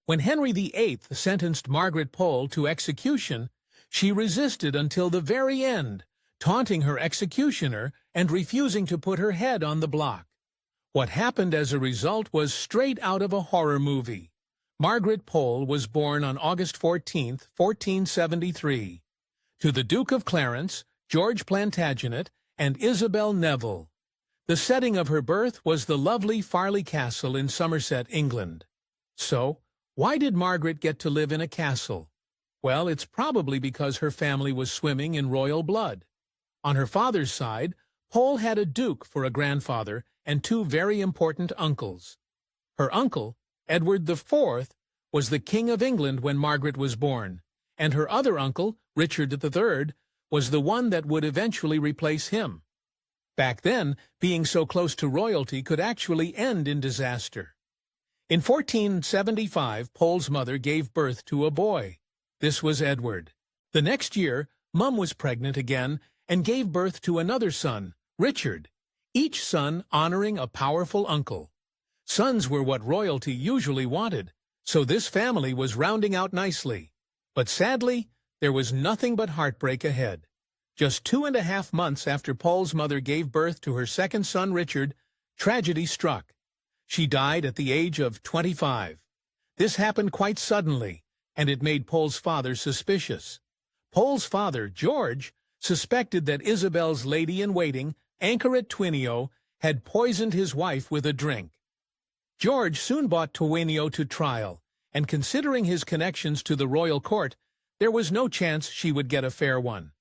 When Henry VIII sentenced Margaret Pole to execution, she resisted until the very end, taunting her executioner and refusing to put her head on the block. What happened as a result was straight out of a horror movie. Margaret Pole was born on August 14, 1473, to the Duke of Clarence, George Plantagenet, and Isabel Neville. The setting of her birth was the lovely Farleigh Castle in Somerset, England. So, why did Margaret get to live in a castle? Well, it's probably because her family was swimming in royal blood. On her father's side, Pole had a duke for a grandfather and two very important uncles. Her uncle, Edward IV, was the King of England when Margaret was born, and her other uncle, Richard III, was the one that would eventually replace him. Back then, being so close to royalty could actually end in disaster. In 1475, Pole's mother gave birth to a boy. This was Edward. The next year, Mum was pregnant again and gave birth to another son, Richard, each son honoring a powerful uncle. Sons were what royalty usually wanted, so this family was rounding out nicely. But sadly, there was nothing but heartbreak ahead. Just 2.5 months after Pole's mother gave birth to her second son, Richard, tragedy struck. She died at the age of 25. This happened quite suddenly, and it made Pole's father suspicious. Pole's father, George, suspected that Isabel's lady-in-waiting, Anchoret Twinio, had poisoned his wife with a drink. George soon brought Twinio to trial, and considering his connections to the royal court, there was no chance she would get a fair one.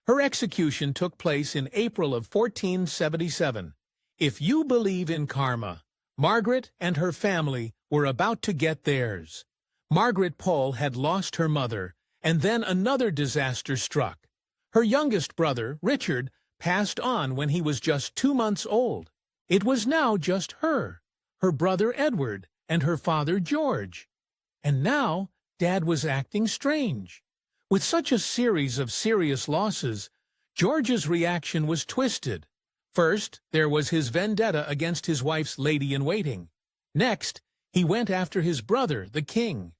Her execution took place in April of 1477. If you believe in karma, Margaret and her family were about to get theirs. Margaret Pole had lost her mother, and then another disaster struck. Her youngest brother, Richard, passed on when he was just 2 months old. It was now just her brother Edward, and her father George. And now, Dad was acting strange. With such a series of serious losses, George's reaction was twisted. First, there was his vendetta against his wife's lady-in-waiting. Next, he went after his brother, the king.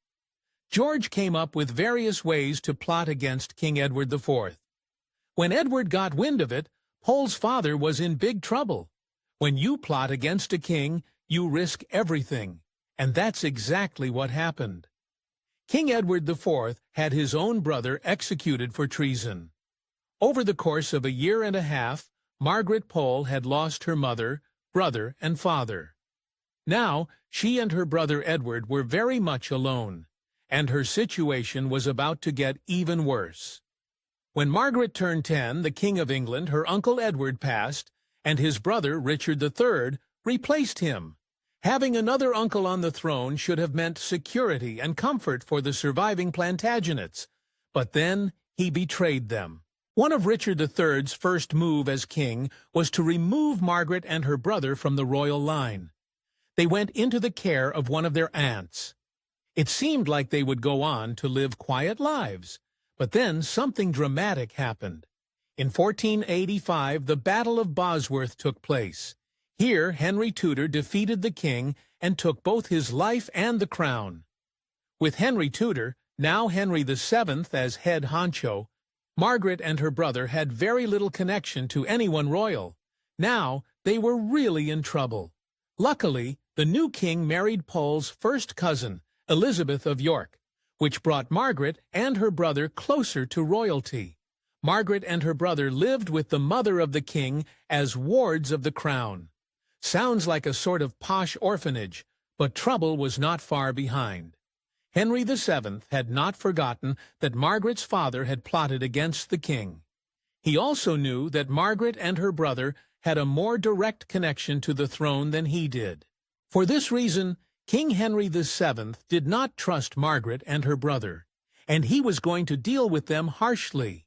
George came up with various ways to plot against King Edward IV. When Edward got wind of it, Pole's father was in big trouble. When you plot against a king, you risk everything, and that's exactly what happened. King Edward IV had his own brother executed for treason. Over the course of a year and a half, Margaret Pole had lost her mother, brother, and father. Now, she and her brother Edward were very much alone, and her situation was about to get even worse. When Margaret turned 10, the King of England, her uncle Edward, passed, and his brother, Richard III, replaced him. Having another uncle on the throne should have meant security and comfort for the surviving Plantagenets, but then he betrayed them. One of Richard III's first move as king was to remove Margaret and her brother from the royal line. They went into the care of one of their aunts. It seemed like they would go on to live quiet lives, but then something dramatic happened. In 1485, the Battle of Bosworth took place. Here, Henry Tudor defeated the king and took both his life and the crown. With Henry Tudor, now Henry VII, as head honcho, Margaret and her brother had very little connection to anyone royal. Now, they were really in trouble. Luckily, the new king married Pole's first cousin, Elizabeth of York, which brought Margaret and her brother closer to royalty. Margaret and her brother lived with the mother of the king as wards of the crown. Sounds like a sort of posh orphanage, but trouble was not far behind. Henry VII had not forgotten that Margaret's father had plotted against the king. He also knew that Margaret and her brother had a more direct connection to the throne than he did. For this reason, King Henry VII did not trust Margaret and her brother, and he was going to deal with them harshly.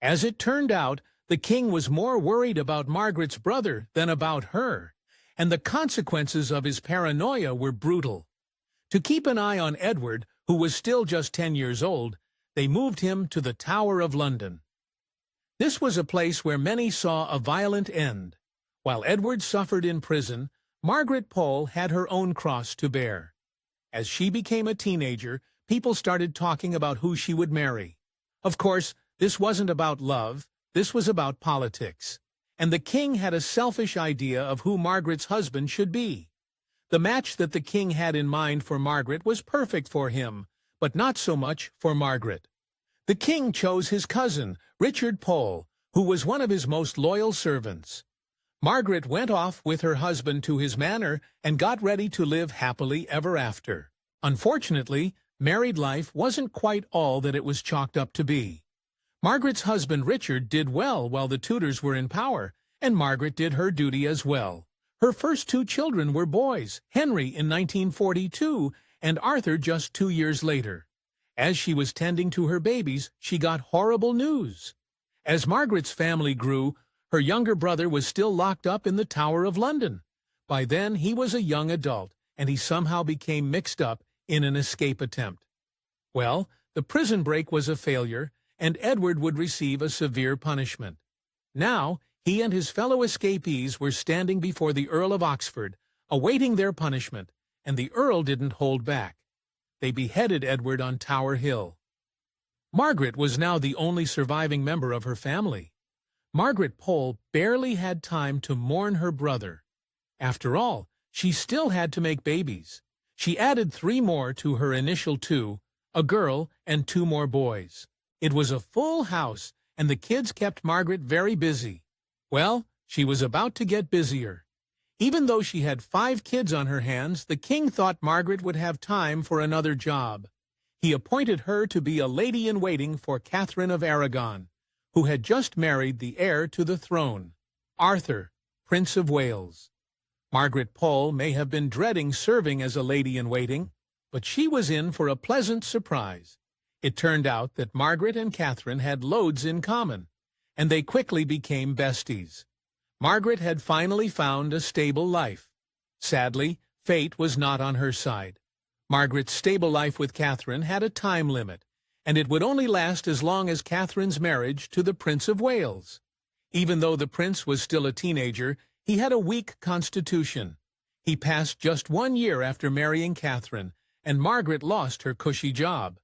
As it turned out, the king was more worried about Margaret's brother than about her, and the consequences of his paranoia were brutal. To keep an eye on Edward, who was still just 10 years old, they moved him to the Tower of London. This was a place where many saw a violent end. While Edward suffered in prison, Margaret Pole had her own cross to bear. As she became a teenager, people started talking about who she would marry. Of course, this wasn't about love, this was about politics. And the king had a selfish idea of who Margaret's husband should be. The match that the king had in mind for Margaret was perfect for him, but not so much for Margaret. The king chose his cousin, Richard Pole, who was one of his most loyal servants. Margaret went off with her husband to his manor and got ready to live happily ever after. Unfortunately, married life wasn't quite all that it was chalked up to be. Margaret's husband Richard did well while the Tudors were in power, and Margaret did her duty as well. Her first two children were boys, Henry in 1942 and Arthur just 2 years later. As she was tending to her babies, she got horrible news. As Margaret's family grew, her younger brother was still locked up in the Tower of London. By then, he was a young adult, and he somehow became mixed up in an escape attempt. Well, the prison break was a failure, and Edward would receive a severe punishment. Now, he and his fellow escapees were standing before the Earl of Oxford, awaiting their punishment, and the Earl didn't hold back. They beheaded Edward on Tower Hill. Margaret was now the only surviving member of her family. Margaret Pole barely had time to mourn her brother. After all, she still had to make babies. She added 3 more to her initial 2, a girl and 2 more boys. It was a full house, and the kids kept Margaret very busy. Well, she was about to get busier. Even though she had 5 kids on her hands, the king thought Margaret would have time for another job. He appointed her to be a lady-in-waiting for Catherine of Aragon, who had just married the heir to the throne, Arthur, Prince of Wales. Margaret Pole may have been dreading serving as a lady-in-waiting, but she was in for a pleasant surprise. It turned out that Margaret and Catherine had loads in common, and they quickly became besties. Margaret had finally found a stable life. Sadly, fate was not on her side. Margaret's stable life with Catherine had a time limit, and it would only last as long as Catherine's marriage to the Prince of Wales. Even though the prince was still a teenager, he had a weak constitution. He passed just 1 year after marrying Catherine, and Margaret lost her cushy job.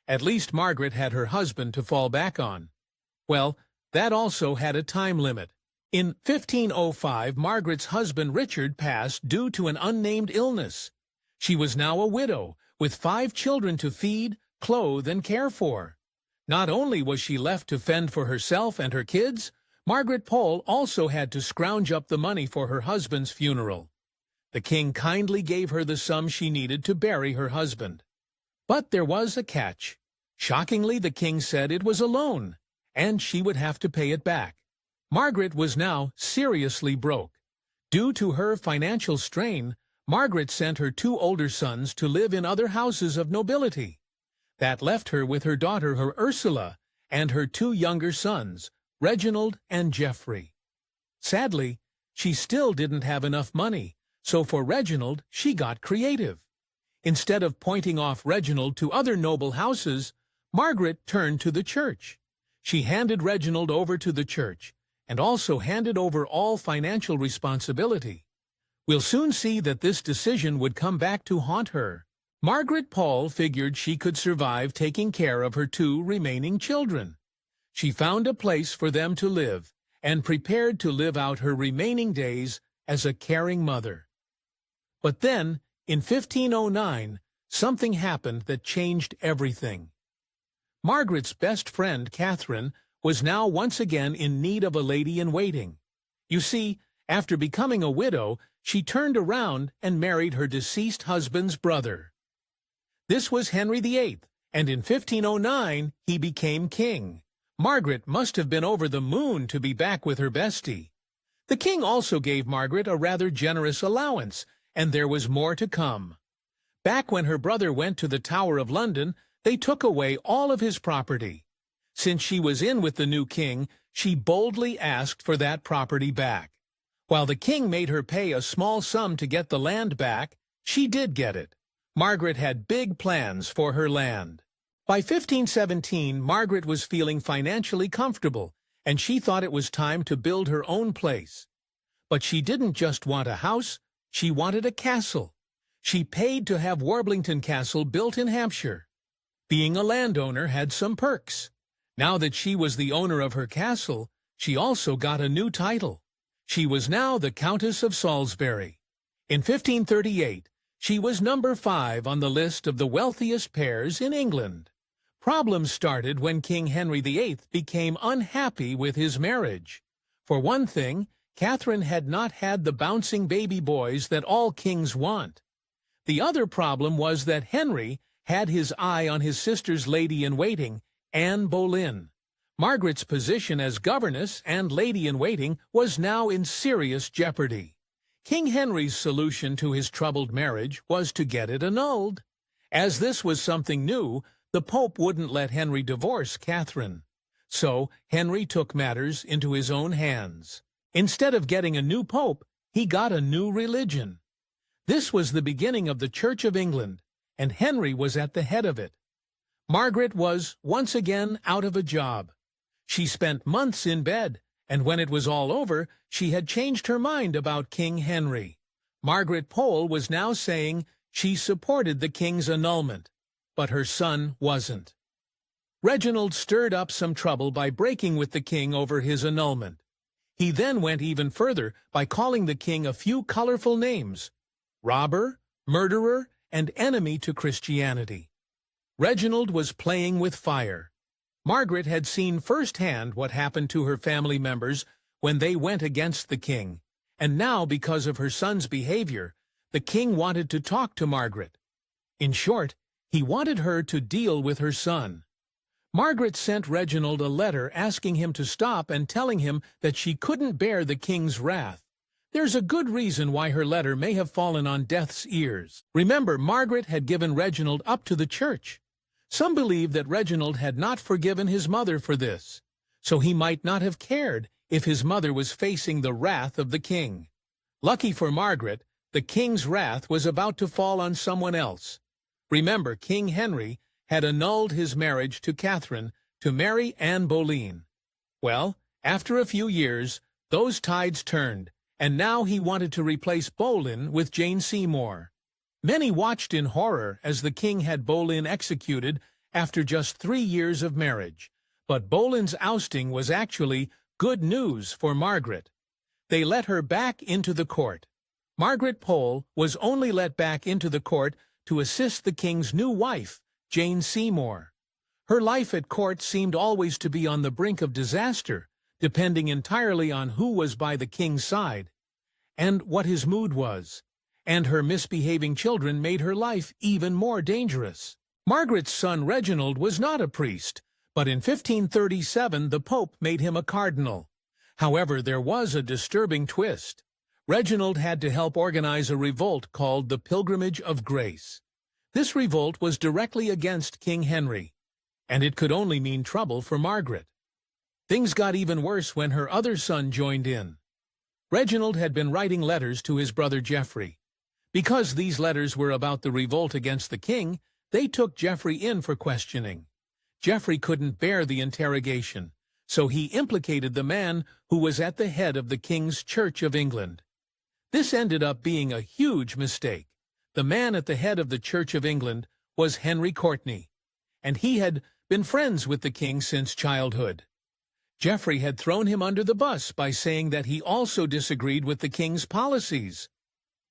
At least Margaret had her husband to fall back on. Well, that also had a time limit. In 1505, Margaret's husband Richard passed due to an unnamed illness. She was now a widow, with 5 children to feed, clothe, and care for. Not only was she left to fend for herself and her kids, Margaret Pole also had to scrounge up the money for her husband's funeral. The king kindly gave her the sum she needed to bury her husband. But there was a catch. Shockingly, the king said it was a loan, and she would have to pay it back. Margaret was now seriously broke. Due to her financial strain, Margaret sent her 2 older sons to live in other houses of nobility. That left her with her daughter, her Ursula, and her 2 younger sons, Reginald and Geoffrey. Sadly, she still didn't have enough money, so for Reginald, she got creative. Instead of pointing off Reginald to other noble houses, Margaret turned to the church. She handed Reginald over to the church, and also handed over all financial responsibility. We'll soon see that this decision would come back to haunt her. Margaret Pole figured she could survive taking care of her 2 remaining children. She found a place for them to live, and prepared to live out her remaining days as a caring mother. But then, in 1509, something happened that changed everything. Margaret's best friend, Catherine, was now once again in need of a lady-in-waiting. You see, after becoming a widow, she turned around and married her deceased husband's brother. This was Henry VIII, and in 1509 he became king. Margaret must have been over the moon to be back with her bestie. The king also gave Margaret a rather generous allowance, and there was more to come. Back when her brother went to the Tower of London, they took away all of his property. Since she was in with the new king, she boldly asked for that property back. While the king made her pay a small sum to get the land back, she did get it. Margaret had big plans for her land. By 1517, Margaret was feeling financially comfortable, and she thought it was time to build her own place. But she didn't just want a house, she wanted a castle. She paid to have Warblington Castle built in Hampshire. Being a landowner had some perks. Now that she was the owner of her castle, she also got a new title. She was now the Countess of Salisbury. In 1538, she was number 5 on the list of the wealthiest pairs in England. Problems started when King Henry VIII became unhappy with his marriage. For one thing, Catherine had not had the bouncing baby boys that all kings want. The other problem was that Henry had his eye on his sister's lady-in-waiting, Anne Boleyn. Margaret's position as governess and lady-in-waiting was now in serious jeopardy. King Henry's solution to his troubled marriage was to get it annulled. As this was something new, the Pope wouldn't let Henry divorce Catherine. So Henry took matters into his own hands. Instead of getting a new pope, he got a new religion. This was the beginning of the Church of England, and Henry was at the head of it. Margaret was once again out of a job. She spent months in bed, and when it was all over, she had changed her mind about King Henry. Margaret Pole was now saying she supported the king's annulment, but her son wasn't. Reginald stirred up some trouble by breaking with the king over his annulment. He then went even further by calling the king a few colorful names: robber, murderer, and enemy to Christianity. Reginald was playing with fire. Margaret had seen firsthand what happened to her family members when they went against the king, and now, because of her son's behavior, the king wanted to talk to Margaret. In short, he wanted her to deal with her son. Margaret sent Reginald a letter asking him to stop and telling him that she couldn't bear the king's wrath. There's a good reason why her letter may have fallen on deaf's ears. Remember, Margaret had given Reginald up to the church. Some believe that Reginald had not forgiven his mother for this, so he might not have cared if his mother was facing the wrath of the king. Lucky for Margaret, the king's wrath was about to fall on someone else. Remember, King Henry had annulled his marriage to Catherine to marry Anne Boleyn. Well, after a few years, those tides turned, and now he wanted to replace Boleyn with Jane Seymour. Many watched in horror as the king had Boleyn executed after just 3 years of marriage. But Boleyn's ousting was actually good news for Margaret. They let her back into the court. Margaret Pole was only let back into the court to assist the king's new wife, Jane Seymour. Her life at court seemed always to be on the brink of disaster, depending entirely on who was by the king's side and what his mood was. And her misbehaving children made her life even more dangerous. Margaret's son Reginald was not a priest, but in 1537 the Pope made him a cardinal. However, there was a disturbing twist. Reginald had to help organize a revolt called the Pilgrimage of Grace. This revolt was directly against King Henry, and it could only mean trouble for Margaret. Things got even worse when her other son joined in. Reginald had been writing letters to his brother Geoffrey. Because these letters were about the revolt against the king, they took Geoffrey in for questioning. Geoffrey couldn't bear the interrogation, so he implicated the man who was at the head of the King's Church of England. This ended up being a huge mistake. The man at the head of the Church of England was Henry Courtenay, and he had been friends with the king since childhood. Geoffrey had thrown him under the bus by saying that he also disagreed with the king's policies.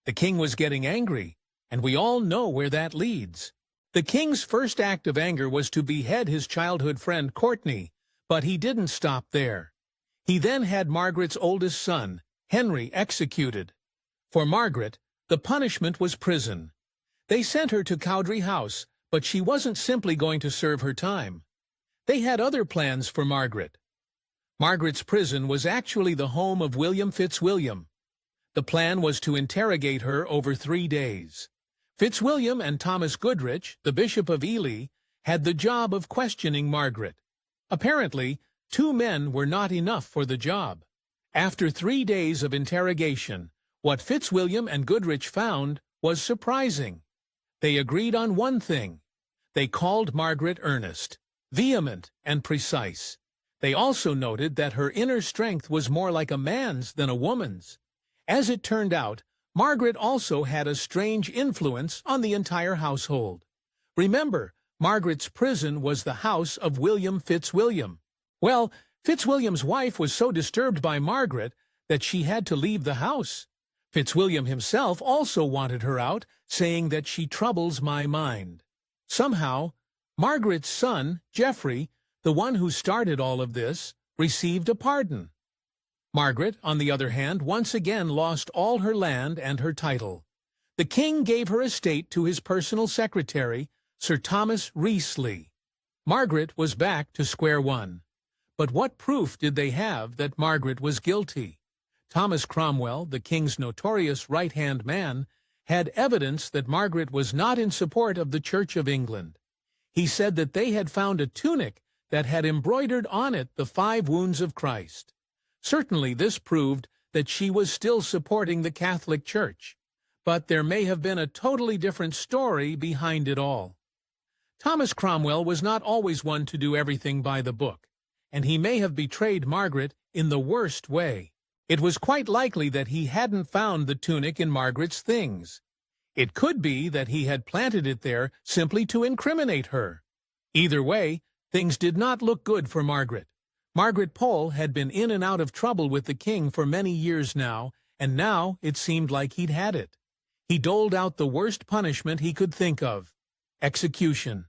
The king was getting angry, and we all know where that leads. The king's first act of anger was to behead his childhood friend Courtenay, but he didn't stop there. He then had Margaret's oldest son, Henry, executed. For Margaret, the punishment was prison. They sent her to Cowdray House, but she wasn't simply going to serve her time. They had other plans for Margaret. Margaret's prison was actually the home of William Fitzwilliam. The plan was to interrogate her over 3 days. Fitzwilliam and Thomas Goodrich, the Bishop of Ely, had the job of questioning Margaret. Apparently, 2 men were not enough for the job. After 3 days of interrogation, what Fitzwilliam and Goodrich found was surprising. They agreed on one thing. They called Margaret earnest, vehement, and precise. They also noted that her inner strength was more like a man's than a woman's. As it turned out, Margaret also had a strange influence on the entire household. Remember, Margaret's prison was the house of William Fitzwilliam. Well, Fitzwilliam's wife was so disturbed by Margaret that she had to leave the house. Fitzwilliam himself also wanted her out, saying that she troubles my mind. Somehow, Margaret's son, Geoffrey, the one who started all of this, received a pardon. Margaret, on the other hand, once again lost all her land and her title. The king gave her estate to his personal secretary, Sir Thomas Wriothesley. Margaret was back to square one. But what proof did they have that Margaret was guilty? Thomas Cromwell, the king's notorious right-hand man, had evidence that Margaret was not in support of the Church of England. He said that they had found a tunic that had embroidered on it the 5 wounds of Christ. Certainly this proved that she was still supporting the Catholic Church, but there may have been a totally different story behind it all. Thomas Cromwell was not always one to do everything by the book, and he may have betrayed Margaret in the worst way. It was quite likely that he hadn't found the tunic in Margaret's things. It could be that he had planted it there simply to incriminate her. Either way, things did not look good for Margaret. Margaret Pole had been in and out of trouble with the king for many years now, and now it seemed like he'd had it. He doled out the worst punishment he could think of: execution.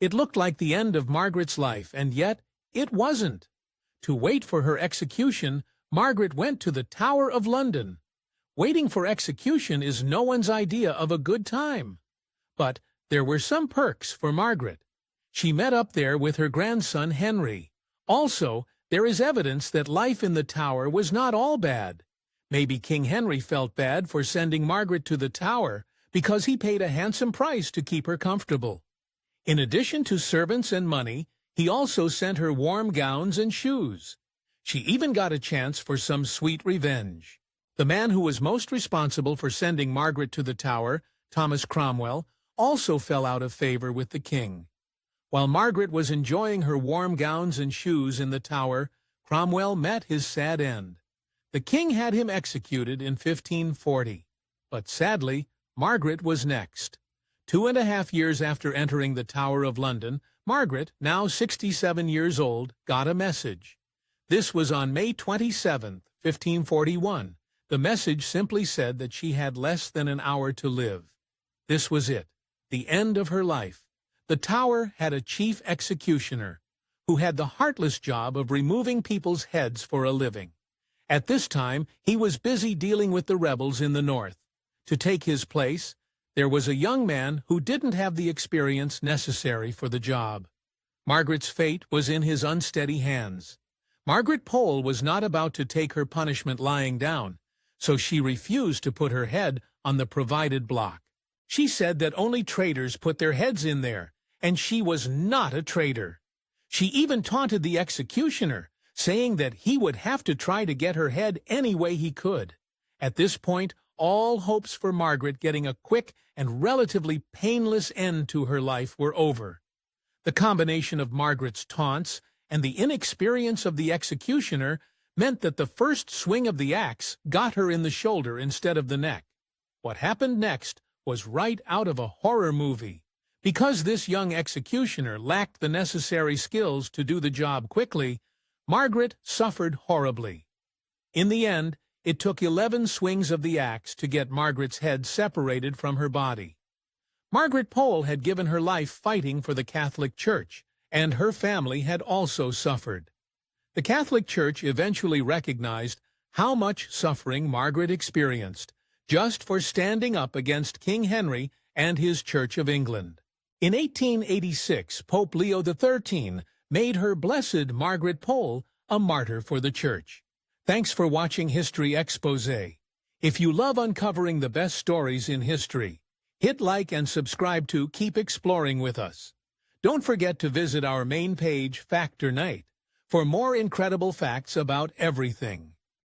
It looked like the end of Margaret's life, and yet it wasn't. To wait for her execution, Margaret went to the Tower of London. Waiting for execution is no one's idea of a good time. But there were some perks for Margaret. She met up there with her grandson Henry. Also, there is evidence that life in the Tower was not all bad. Maybe King Henry felt bad for sending Margaret to the Tower because he paid a handsome price to keep her comfortable. In addition to servants and money, he also sent her warm gowns and shoes. She even got a chance for some sweet revenge. The man who was most responsible for sending Margaret to the Tower, Thomas Cromwell, also fell out of favor with the king. While Margaret was enjoying her warm gowns and shoes in the Tower, Cromwell met his sad end. The king had him executed in 1540, but sadly, Margaret was next. 2.5 years after entering the Tower of London, Margaret, now 67 years old, got a message. This was on May 27, 1541. The message simply said that she had less than an hour to live. This was it, the end of her life. The Tower had a chief executioner, who had the heartless job of removing people's heads for a living. At this time, he was busy dealing with the rebels in the north. To take his place, there was a young man who didn't have the experience necessary for the job. Margaret's fate was in his unsteady hands. Margaret Pole was not about to take her punishment lying down, so she refused to put her head on the provided block. She said that only traitors put their heads in there, and she was not a traitor. She even taunted the executioner, saying that he would have to try to get her head any way he could. At this point, all hopes for Margaret getting a quick and relatively painless end to her life were over. The combination of Margaret's taunts and the inexperience of the executioner meant that the first swing of the axe got her in the shoulder instead of the neck. What happened next was right out of a horror movie. Because this young executioner lacked the necessary skills to do the job quickly, Margaret suffered horribly. In the end, it took 11 swings of the axe to get Margaret's head separated from her body. Margaret Pole had given her life fighting for the Catholic Church, and her family had also suffered. The Catholic Church eventually recognized how much suffering Margaret experienced just for standing up against King Henry and his Church of England. In 1886, Pope Leo XIII made her Blessed Margaret Pole a martyr for the Church. Thanks for watching History Exposé. If you love uncovering the best stories in history, hit like and subscribe to keep exploring with us. Don't forget to visit our main page, Fact or Night, for more incredible facts about everything.